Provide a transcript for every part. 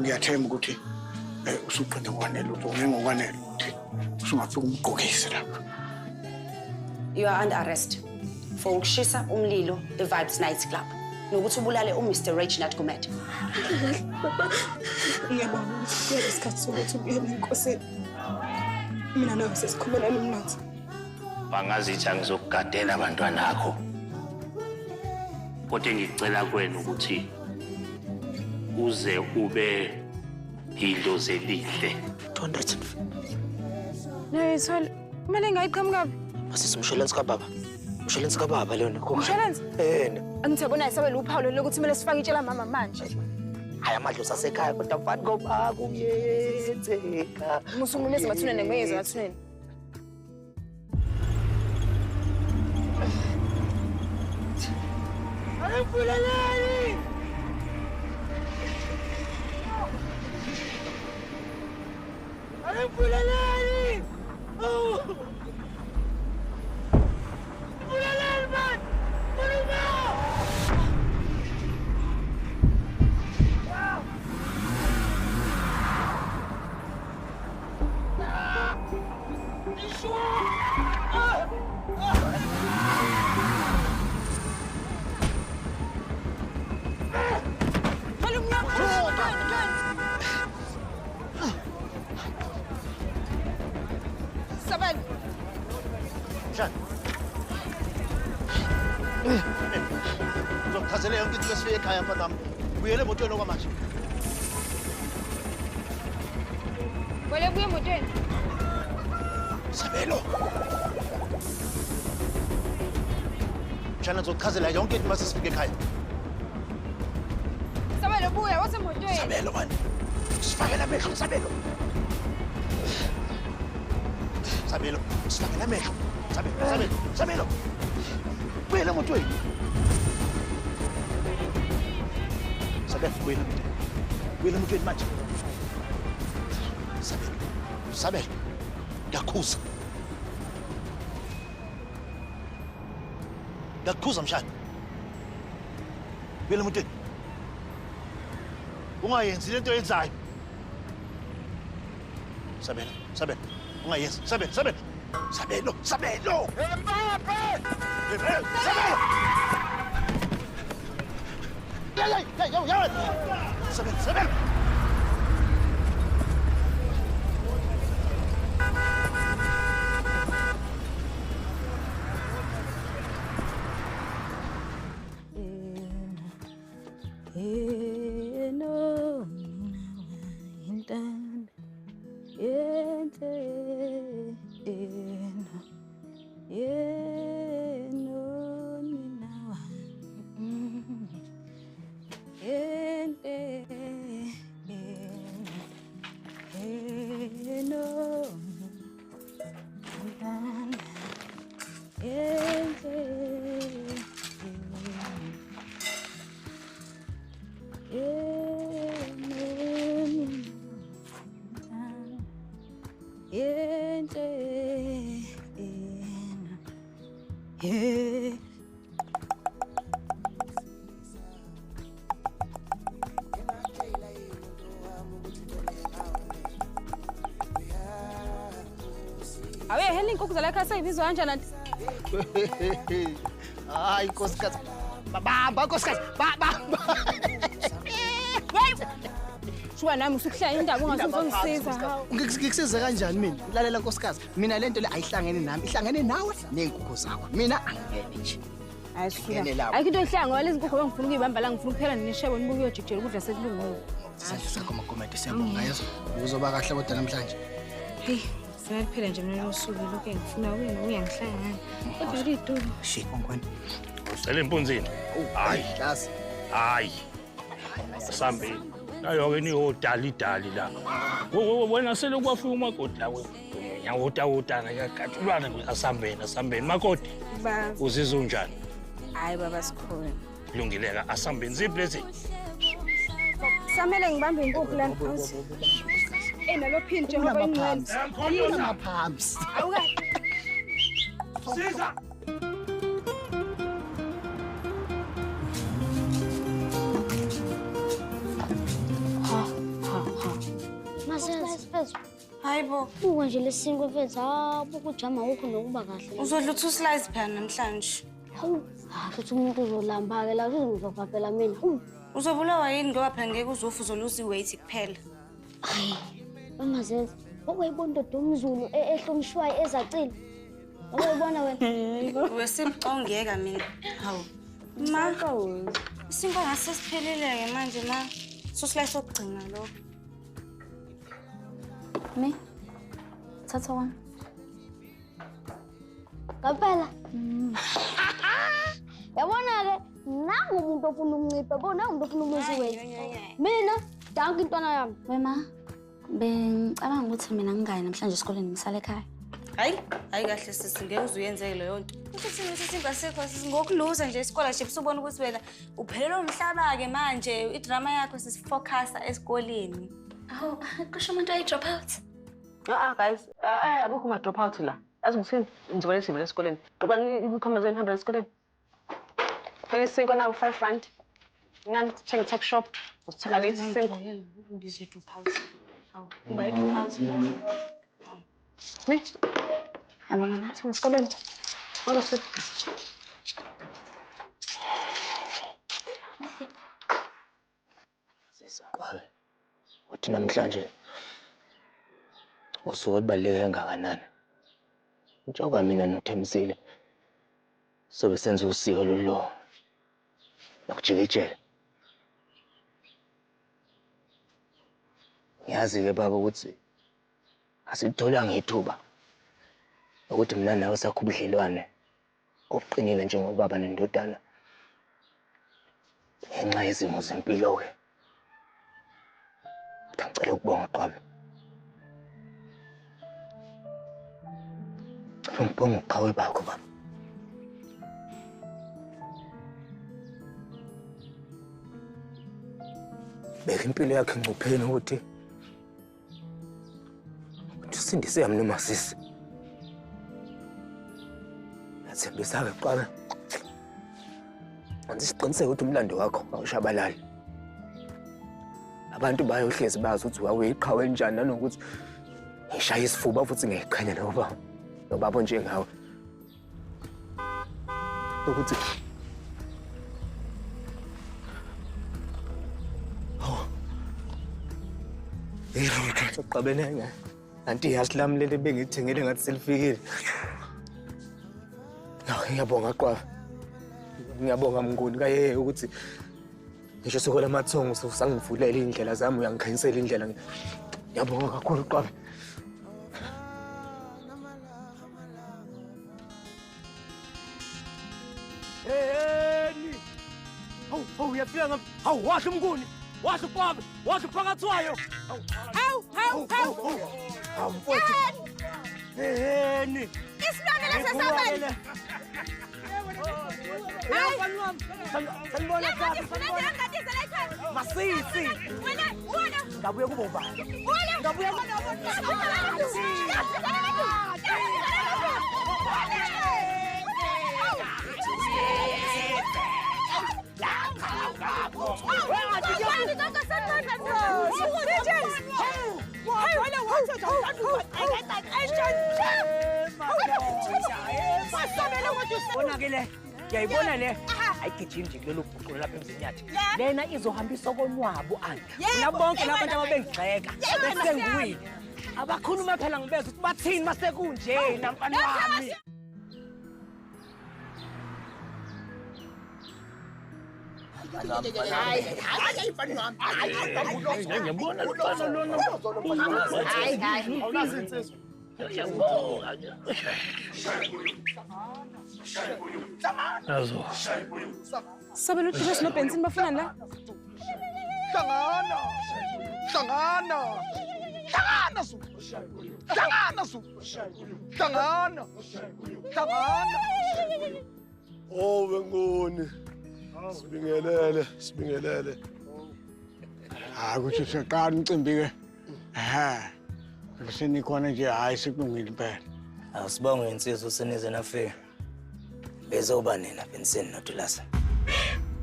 Ngiyathemba ukuthi usuqeda ngokwanele lutho ngengokwanele ukuthi usungafika umgqokise lapha. You are under arrest for ukushisa umlilo e-Vibes Night Club nokuthi ubulale uMr. Reginald Gumede. Ngiyabona ukuthi kuyele isikhathi sokuthi ubuyele enkosini. Mina nawe sesikhulelana umnotho. Bangazithi angizokugadela abantwana akho. Kodwa ngicela kwena ukuthi uze ube idlozi elihle. 200. No, isol. Kumele ngayiqhamuka. Masisi umshwalense kababa. Umshwalense kababa lona. Umshwalense? Angithi yabona isabela uphawu lokuthi kumele sifake itshela mama manje. Hayi amadlozi asekhaya kodwa mfana ngoba kuyenzeka. Musungumeze bathunene ngiyezwa bathunene. Ayemfulaleli! Ayemfulaleli! Oh! Fulaleli man! Fuluma! Sabel. Jan. Uzochazela yonke into lesifike ekhaya mfana. Buyele emotweni okwamanje. Wale buye emotweni. Sabelo. Jan uzochazela yonke into masifike ekhaya. Sabelo buya wasemotweni. Sabelo man. Sifakela amehlo Sabelo. Sabelo, sifakela amehlo. Sabelo. Buyela emotweni. Buyela emotweni manje. Sabelo. Ngiyakhuza. Ngiyakhuza mshana. Buyela emotweni. Ungayenzi lento oyenzayo. Sabelo. Ungayenzi. Sabelo. Mbappe! Sabelo! Ya! Sabelo! Awe heli inkukhu zalakha sayibizwa kanjani anti? Hayi nkosikazi. Baba nkosikazi. Baba. Shuwa nami usukuhlaya indaba ungazungisiza. Ngikusiza kanjani mina? Lalela nkosikazi. Mina lento le ayihlangene nami. Ihlangene nawe nezinkukhu zakho. Mina angiyeni nje. Ayisifika. Ayikho into ehlanga lezi nkukhu bengifuna ukuyibamba la ngifuna ukuphela neshebo nibuke uyojikijela ukudla sekulungile. Sisahlo sakho amakomedi siyabonga yezo. Uzoba kahle kodwa namhlanje. Hey. Singaliphela nje mina losuku lokho engifuna wena uyangihlangana. Kodwa lidulo. Shit ngwane. Usele impunzini. Class. Hayi. Sambeni. Nayo-ke niyodali la. Wena sele kwafika umakoti la wena. Nyawota ngiyakatulwana asambeni. Makoti. Ba. Uzizwa unjani? Hayi baba sikhona. Kulungileka asambeni ziphi lezi? Samele ngibambe inkukhu lana. Nalo phini Jehova ingcwele. Amaphamps. Awukahle. Siza. Hayibo. Buka nje lesinkwe mfethu habu kujama akukho nokuba kahle. Uzodla u2 slices phela namhlanje. Hawu, futhi umuntu uzolamba-ke la uzongizobhabhela mina. Uzobulawa yini ngoba phela ngeke uzofa uzolusa iweight kuphela. Hayi, mamazenza. Okuyibona indoda omZulu ehlonishwayo ezacile. Uyabona wena? Wesimcongeka mina. Hawu. Ma, isinkwa ngase siphelile-ke manje ma. Susila sokugcina lokho. Me? Thatha wami. Kaphela. Yabona-ke, nangu umuntu ofuna umnciphe, bona umuntu ofuna umuziwe. Mina, danke intwana yami. Wema, bengicabanga ukuthi mina ngingayi namhlanje esikoleni ngisale ekhaya. Hayi kahle sisi ngeke uzuyenzeke leyo nto. Ukuthi isinkwa sekho ngokuluza nje scholarship ubona ukuthi wena uphelelwe umhlaba-ke manje idrama yakho sisifocusa esikoleni. Awu, kusho umuntu ayi-drop out. Guys, abukho ma-drop out la. Yazi ngithini ngizobona isivele esikoleni. Ngoba ikhomba zenihambe esikoleni. Phela isinkwa nawo 5 rand. Ngani thenga tuck shop. Usithenga lesi isinkwa. Ngize drop out. Hawu, uba i-drop out. Ne? Yabona nathi esikoleni. Ngolose. Sisaqale. Uthi namhlanje usuku olubaluleke kangakanani. Njengoba mina noThemsile sobe senza usiko lolo nokujikijela. Ngiyazi-ke baba ukuthi asitholanga ithuba ukuthi mina nawe sakho ubudlelwane obuqinile njengobaba nendodana ngenxa yezimo zempilo-ke. Ngicela ukubonga Qwabe. Ngibonga uqhawe bakho baba. Beka impilo yakhe engcupheni ukuthi usindise yami noma sisi. Yathembisa-ke Qwabe. Anzi siqiniseke ukuthi umlando wakho awushabalali. Abantu bayohlezi bazi ukuthi waweyiqhawe kanjani nanokuthi ngishaya isifuba futhi ngiyiqhenya nobaba njengawe. Ukuthi Soqabene ngayo. Anti ihashi lami leli bengithengele ngathi selifikile. Ngiyabonga Qwabe. Ngiyabonga Mnguni kaye ukuthi ngisho sokola amathongo sangivulela indlela zami uyangikhanyisela indlela. Ngiyabonga kakhulu Qwabe. Hey! Hawu uyafika ngapha. Hawu wahle Mnguni. Wahle Qwabe. Wahle phakathi wayo. Hawu. Hawu mfowethu. Hey! Isilwane lesasabela. Hayi sanibona cha. Masisi. Ngabuye kubo bani? Ngabuye Bonakele ngiyayibona le ayigijimi nje kulelo bhuqo lapha emzinyathi lena izohambisa konwabo anti nabonke labantu ababengigxeka bese ngiwile abakhuluma phela ngibeza ukuthi bathini masekunje namfana wami. Sabe ukuthi bese nobenzini bafuna la? Hlangana. Oh Mnguni. Sibingelele. Ukuthi seqala umcimbi ke. Senikhona nje hayi sikulungile impela. Awusibonge insizwa usenize nafika. Bezoba nina Vincent noDulasa.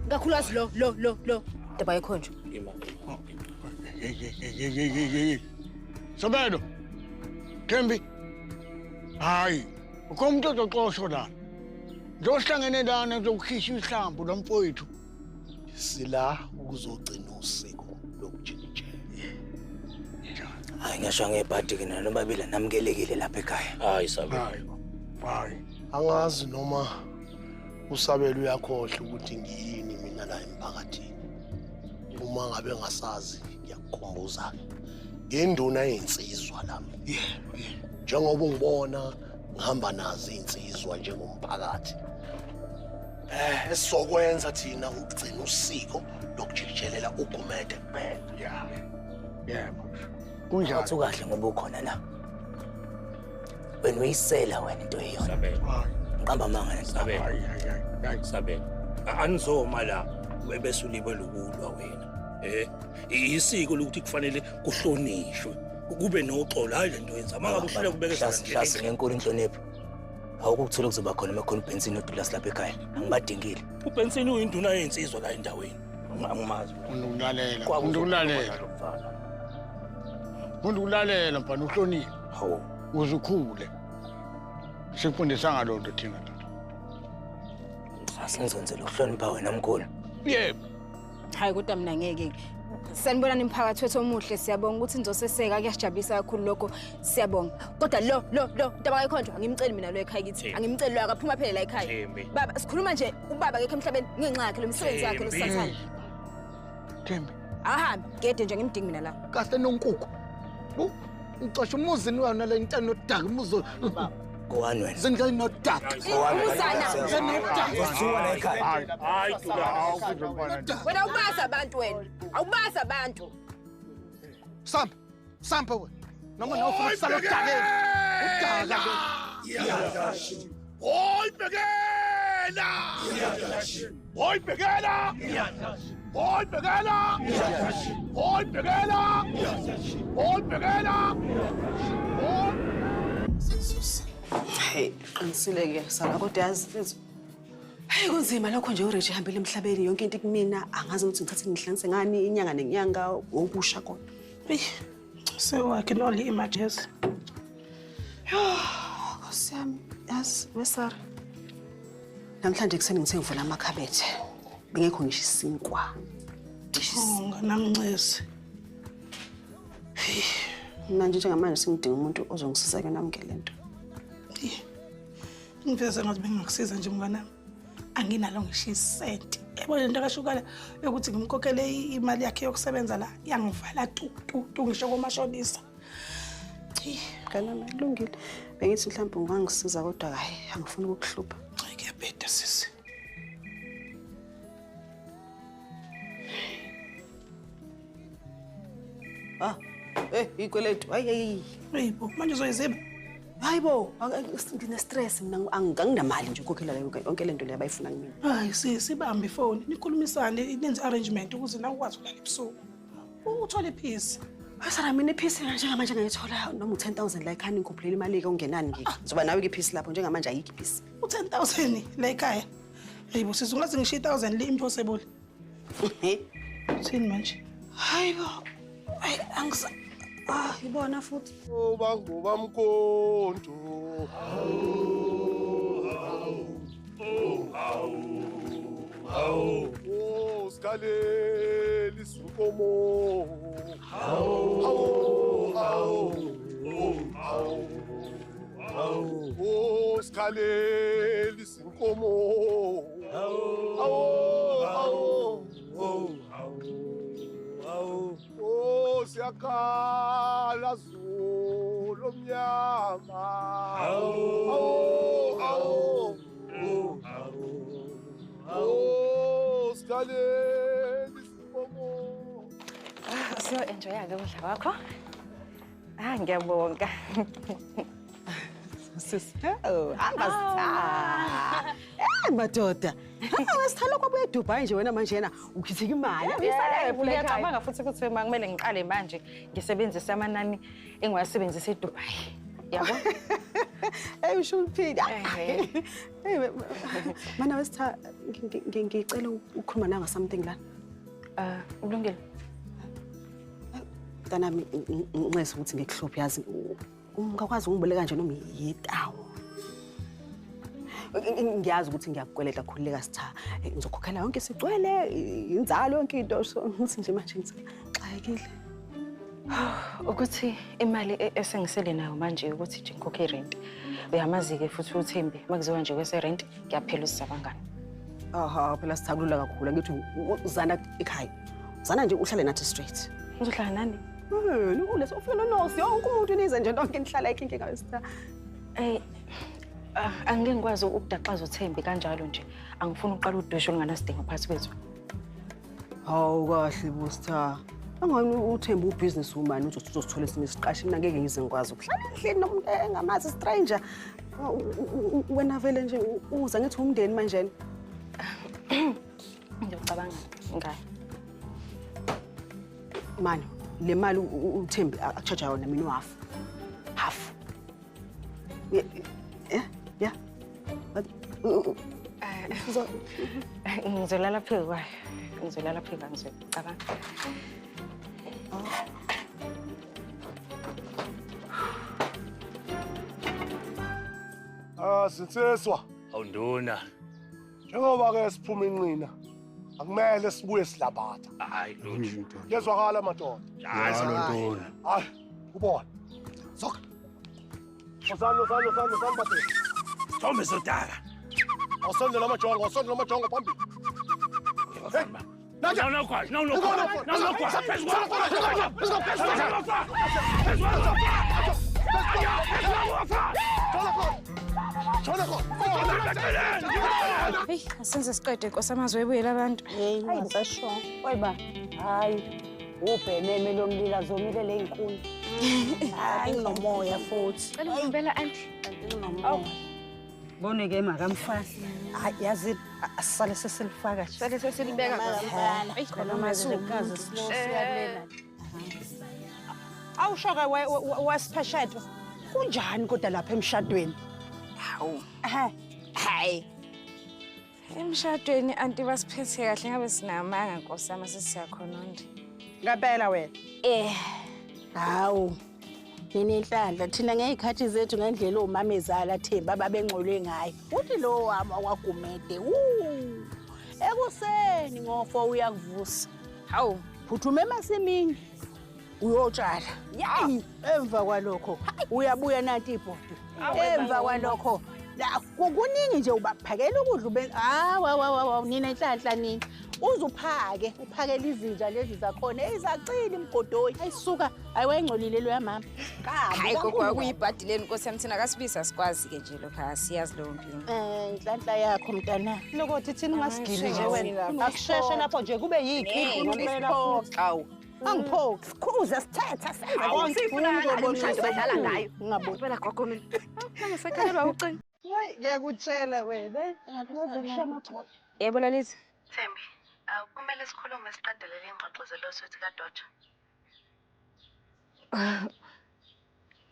Kakhulukazi lo. Daba yikhonjo. Sobelo. Thembi. Hayi, ukomuntu ozoxoshwa la. Ngizohlangene lana ngizokukhishwa ihlambu lomfowethu. Sila ukuzogcina usiko lokujikijela. Hayi ngisho ngebhadi ke nalo babili namukelekile lapha ekhaya. Hayi sabe. Hayi. Angazi noma usabela uyakhohle ukuthi ngiyini mina la emphakathini. Uma ngabe ngasazi ngiyakukhumbuza ke. Induna yensizwa lami. Njengoba ungibona ngihamba nazo insizwa njengomphakathi. Esizokwenza thina ukugcina usiko lokujikijelela ugumede kuphela. Yebo. Kunjalo kahle ngoba ukhona la. Wena uyisela wena into eyona. Ngiqamba amanga nento. Hayi. Sabe. Anizoma la bese ulibele ukulwa wena. Isiko lokuthi kufanele kuhlonishwe. Kube noxolo hayi lento yenza. Mangabe uhlala kubekeza nje. Hlasi ngenkulu inhlonipho. Awukuthola kuzoba khona emakhona uBenson noDulas lapha ekhaya. Angibadingile. uBenson uyinduna yensizwa la endaweni. Angimazi. Undulalela. Undulalela mfana uhloniphe. Hawo. Uzukhule. Sikufundisa ngalonto thina. Sasenzenzela ukuhlonipha wena mkhulu. Yebo. Hayi kodwa mina ngeke. Sanibona nimphakathi wethu omuhle siyabonga ukuthi nizoseseka kuyasijabulisa kakhulu lokho siyabonga. Kodwa lo into abayikhonjwa ngimceli mina lo ekhaya kithi. Angimceli lo akaphuma phela la ekhaya. Baba sikhuluma nje ubaba akekho emhlabeni ngenxa yakhe lo msebenzi wakhe lo sathana. Thembi. Ahambe ngede nje ngimdingi mina la. Kahle nonkukhu. Ucosha umuzini wena la intana nodaka umuzo. Ngowani wena? Zingane nodaka. Umuzana. Usuka la ekhaya. Hayi Dula. Wena ubaza abantu wena. Awubaza abantu. Sampa wena. Noma nawufuna ukusala udakeni. Udaka. Hoy Begela! Hoy Begela! Hoy Begela! Hoy Begela! Hoy Begela! Hey, qinisile-ke sala kodwa yazi mfethu. Hey kunzima lokho nje uReji ehambile emhlabeni yonke into kumina angazi ukuthi ngithathe ngihlanganise ngani inyanga nenyanga okusha kodwa. Hey, sewakhe loli images. Siyami, yazi wesara. Namhlanje kuseni ngithe ngivula amakhabethe. Bengekho ngisho isinkwa. Ngamncezi. Manje njengamanje singidinga umuntu ozongisiza ke nami ngelento. Ngiveze ngathi bengakusiza nje mngana. Anginalo ngisho isenti. Yabo lento akashukala ukuthi ngimkhokhele imali yakhe yokusebenza la yangivala tu ngisho komashonisa. Kana malungile. Bengithi mhlawumbe ungangisiza kodwa hayi angifuni ukukuhlupha. Hayi kuyabheda sisi. Ikweletu. Hayi. Hayibo, manje uzoyiziba. Hayibo, ngine stress mina anginamali nje ukukhokhela yonke lento le abayifuna kimi. Hayi sibambe ifoni, nikhulumisane, nenze arrangement ukuze nawe ukwazi ukulala ebusuku. Uthole peace. Asara mina ipeace njengamanje ngayithola noma u10,000 la ekhaya ngikhuphulele imali ke ungenani ke. Ngizoba nawe ke peace lapho njengamanje ayikho peace. U10,000 la ekhaya. Hayibo sizungaze ngisho 1,000 le impossible. Uthini manje? Hayibo. Hayi angisa ibona futhi. Bangoba mkonto. Skaleli sinkomo. Skaleli sinkomo. Siyakhala zulu mnyama. Skaleli sinkomo. Siyo-enjoya-ke ukudla kwakho. Ngiyabonga. Sis. Madoda. Wesithala kwabuye eDubai nje wena manje yena ukhithika imali. Ngiyacabanga futhi ukuthi kumele ngiqale manje ngisebenzise amanani engiwasebenzisa eDubai. Yabo? Hey usho uphila. Mana wesitha ngicela ukukhuluma nawe something la. Ulungile. Kanami ngiqesa ukuthi ngikuhluphe yazi ungakwazi ungiboleka nje noma yetawo. Ngiyazi ukuthi ngiyakukweleta khulileka Sitha. Ngizokhokhela yonke sigcwele, inzalo yonke into so ngithi nje manje ngixakekile. Ukuthi imali esengisele nayo manje ukuthi nje ngikhokhe rent. Uyamazi-ke futhi uThembi makuziwa nje kwese rent kuyaphela usizabangani. Aha, phela Sitha kulula kakhulu ngithi uzana ekhaya. Uzana nje uhlale nathi straight. Uzohlala nani? Leso ufuna nosi yonke umuntu nize nje lonke nihlala ekhaya ngayo Sitha. Angeke ngikwazi ukudaxaza uThembi kanjalo nje. Angifuni uqala udwesho olunganasidingo phakathi kwethu. Hawu kahle bo Sitha. Angani uThembi ubusiness woman uzosithola esinye isiqashi mina ngeke ngize ngikwazi ukuhlala endlini nomuntu engamazi stranger. Wena vele nje uza ngithi umndeni manje. Ngiyacabanga ngayo. Mani, le mali uThembi akuchaja yona mina half. Yeah. Ngizolala phezu kwayo. Ngizolala phezu kwayo ngizocabanga. Sinseswa. Awunduna. Njengoba ke siphuma inqina, akumele sibuye silabatha. Hayi lutho. Yezwakala madoda. Hayi Ntona. Hayi, ubona. Sok. Osano bathe. Thombe sodaka. Awusondela amajongo phambili. Hey. Naja, kwazi, kwazi. Hey, asenze siqede Nkosi amazwe ebuyela abantu. Hey, ngisasho. Oyiba, hayi. Ubheneme lomlila zomile lezinkulu. Hayi nginomoya futhi. Cela ngibela auntie. Nginomoya. Bone ke makamfasi. Hayi yazi asale sesilifaka nje. Sale sesilibeka kakhulu. Hey, khona mazikazi siyalela. Awushoke wasipheshetho. Kunjani kodwa lapha emshadweni? Hawu. Hayi. Emshadweni anti basiphethe kahle ngabe sinamanga Nkosi ama sesiyakhononda. Ngempela wena. Hawu. Ninenhlanhla thina ngezikhathi zethu ngendlela omamezala Themba babengqolwe ngayo. Uthi lo wami wakwagumede. Ekuseni ngofo uyakuvusa. Hawu, phuthume emasimini. Uyotshala. Yayi, emva kwalokho uyabuya nathi ibhodo. Emva kwalokho la kukuningi nje ubaphakela ukudla ube nina inhlanhla nini. Uzuphake, uphakela izinja lezi zakhona ezacila imgodoyi. Ayisuka ayiwengcolile lo yamama. Hayi gogo kuyibhadileni Nkosi yami thina kasibisa sikwazi ke nje lokho asiyazi lo nkinga. Inhlanhla yakho mntana. Lokuthi thina ungasigili nje wena. Akusheshe lapho nje kube yikhiphi hawu. Angiphoki sikhuza sithetha senza konke ukudlala ngayo. Ngabona phela gogo mina. Ngisekhalelwa ucingo. Hayi ngiyakutshela wena. Yebo Lalithi. Thembi, kumele sikhulume siqedele le ngxoxo zeloswethi kaDoja.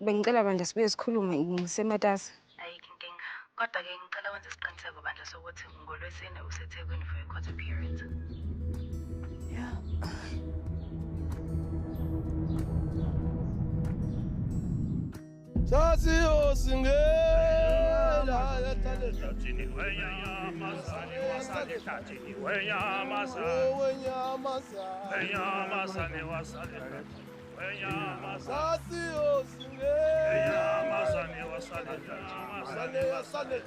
Bengicela bandla sibuye sikhulume ngisematasa. Ayikho inkinga. Kodwa ke ngicela wenze isiqiniseko bandla sokuthi ngolwesine useThekwini for a quarter period. Yeah. Sasiyo singela Tatini wenyamazane wasale tatini wenyamazane wenyamazane wasale wenyamazane Sasiyo singela wenyamazane wasale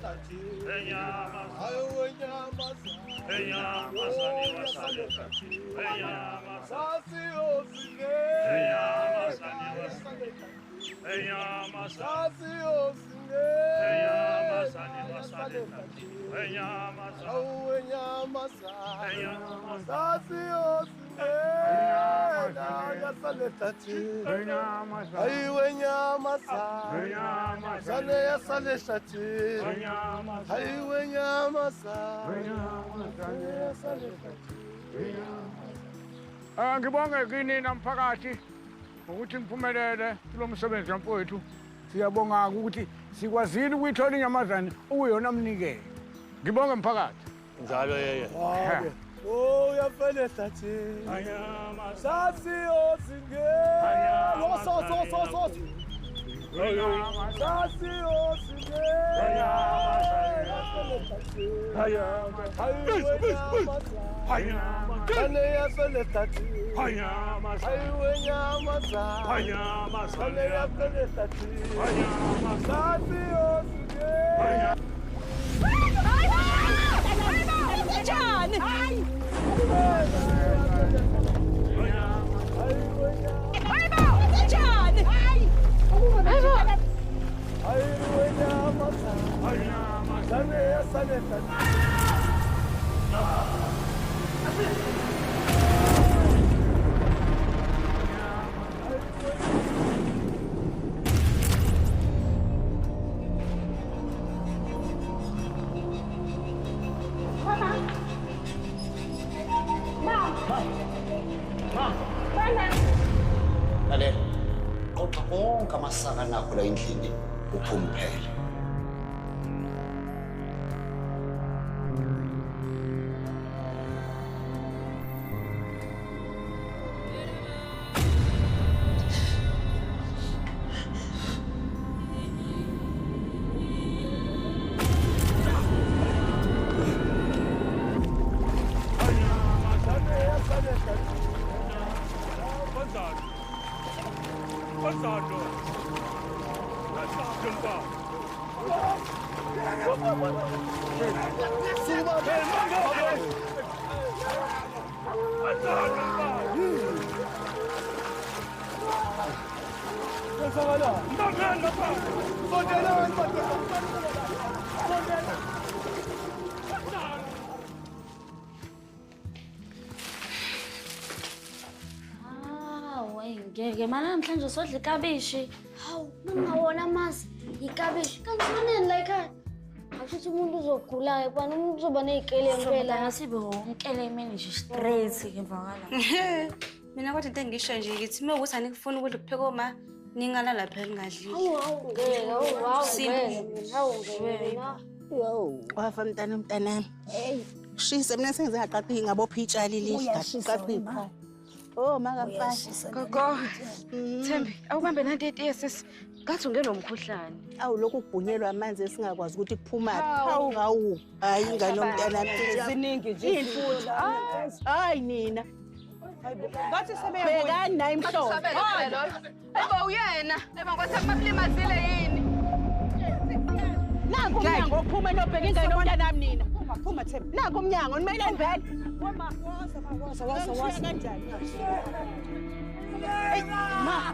tatini wenyamazane wasale tatini wenyamazane Sasiyo singela Sasiyo Ngibonge kini namphakathi ukuthi ngiphumelele kulo msebenzi wamfowethu. Siyabonga ukuthi sikwazile ukuyithola inyamazane ukuyona mnikelo. Ngibonge mphakathi. Njalo yeye. Uyafele tathi. Sasiyo singela. So. Lalela, qoqa konke amasaka nakho la endlini uphume phela. Ngeke mana namhlanje sodla ikabishi. Hawu, ningawona masi, ikabishi. Kanti manini la ekhaya? Akuthi umuntu uzogula kubani umuntu uzoba nezikele ngempela. Ngasibe wonke le emini nje straight ke mvakala. Mina kodwa into engisho nje ngithi mewukuthi anikufuna ukudla kupheka oma ningalala phela ningadlile. Hawu ngeke, hawu ngeke. Yo, wafa mntanami. Hey, shisa mina sengize ngaqaqi ngabopha itshali lihle. Qaqi. Oh makamfana. Gogo. Thembi, awubambe nanti etiye sisi. Ngathi ungenomkhuhlane. Awu lokhu kubhunyelwa amanzi esingakwazi ukuthi kuphuma hawu ngawu. Hayi ingane yomntanami ziningi nje. Imfutha. Hayi nina. Ngathi sebeyabuya. Bekani nayi imhlobo. Eba uyena, eba kwathi akumalimazile yini? Nangu umnyango ophuma nobheka ingane yomntanami nina. Phuma Thembi. Nangu umnyango nimelani vele. Woza kanjani? Hey, ma.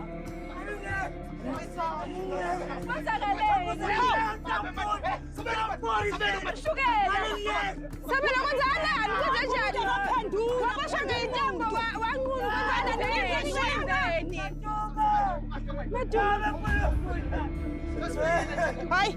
Hai.